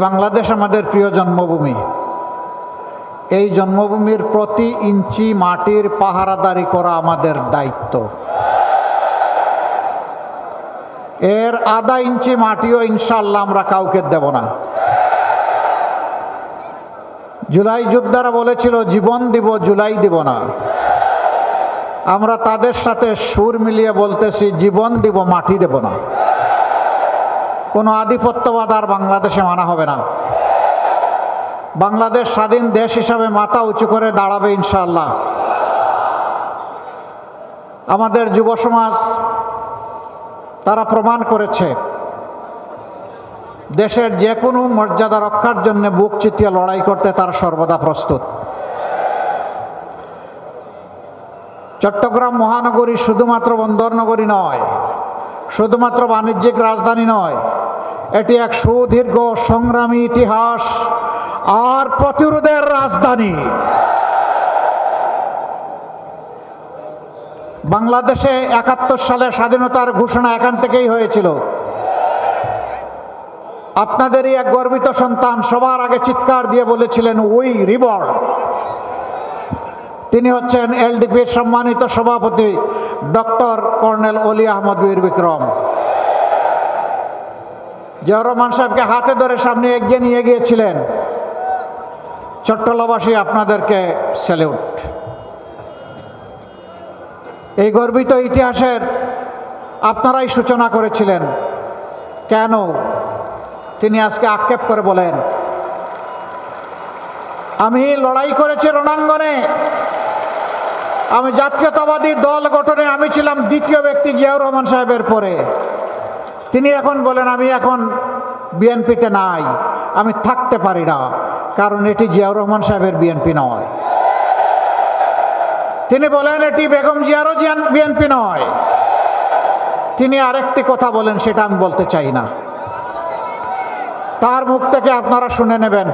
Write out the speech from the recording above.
বাংলাদেশ আমাদের প্রিয় জন্মভূমি। এই জন্মভূমির প্রতি ইঞ্চি মাটির পাহারাদারি করা আমাদের দায়িত্ব। এর আধা ইঞ্চি মাটিও ইনশাআল্লাহ আমরা কাউকে দেব না। জুলাই যোদ্ধারা বলেছিল জীবন দিব, জুলাই দিব না। আমরা তাদের সাথে সুর মিলিয়ে বলতেছি জীবন দিব, মাটি দেব না। কোনো আধিপত্যবাদ আর বাংলাদেশে মানা হবে না। বাংলাদেশ স্বাধীন দেশ হিসাবে মাথা উঁচু করে দাঁড়াবে ইনশাআল্লাহ। আমাদের যুব সমাজ তারা প্রমাণ করেছে দেশের যে কোনো মর্যাদা রক্ষার জন্য বুক চিতিয়ে লড়াই করতে তারা সর্বদা প্রস্তুত। চট্টগ্রাম মহানগরী শুধুমাত্র বন্দর নগরী নয়, শুধুমাত্র বাণিজ্যিক রাজধানী নয়, এটি এক সুদীর্ঘ সংগ্রামী ইতিহাস আর প্রতিরোধের রাজধানী। বাংলাদেশে ৭১ সালে স্বাধীনতার ঘোষণা এখান থেকেই হয়েছিল। আপনাদেরই এক গর্বিত সন্তান সবার আগে চিৎকার দিয়ে বলেছিলেন উই রিবর্ন। তিনি হচ্ছেন এলডিপির সম্মানিত সভাপতি ডক্টর কর্নেল অলি আহমদ বীর বিক্রম। জিয়াউর রহমান সাহেবকে হাতে ধরে সামনে এগিয়ে নিয়ে গিয়েছিলেন। চট্টলাবাসী আপনাদেরকে স্যালিউট। এই গর্বিত ইতিহাসের আপনারাই সূচনা করেছিলেন। কেন? তিনি আজকে আক্ষেপ করে বলেন আমি লড়াই করেছি রণাঙ্গনে, আমি জাতীয়তাবাদী দল গঠনে আমি ছিলাম দ্বিতীয় ব্যক্তি জিয়াউর রহমান সাহেবের পরে। তিনি এখন বলেন আমি এখন বিএনপিতে নাই, আমি থাকতে পারি না, কারণ এটি জিয়াউর রহমান সাহেবের বিএনপি নয়। তিনি বলেন এটি বেগম জিয়ারও বিএনপি নয়। তিনি আরেকটি কথা বলেন, সেটা আমি বলতে চাই না, তার মুখ থেকে আপনারা শুনে নেবেন।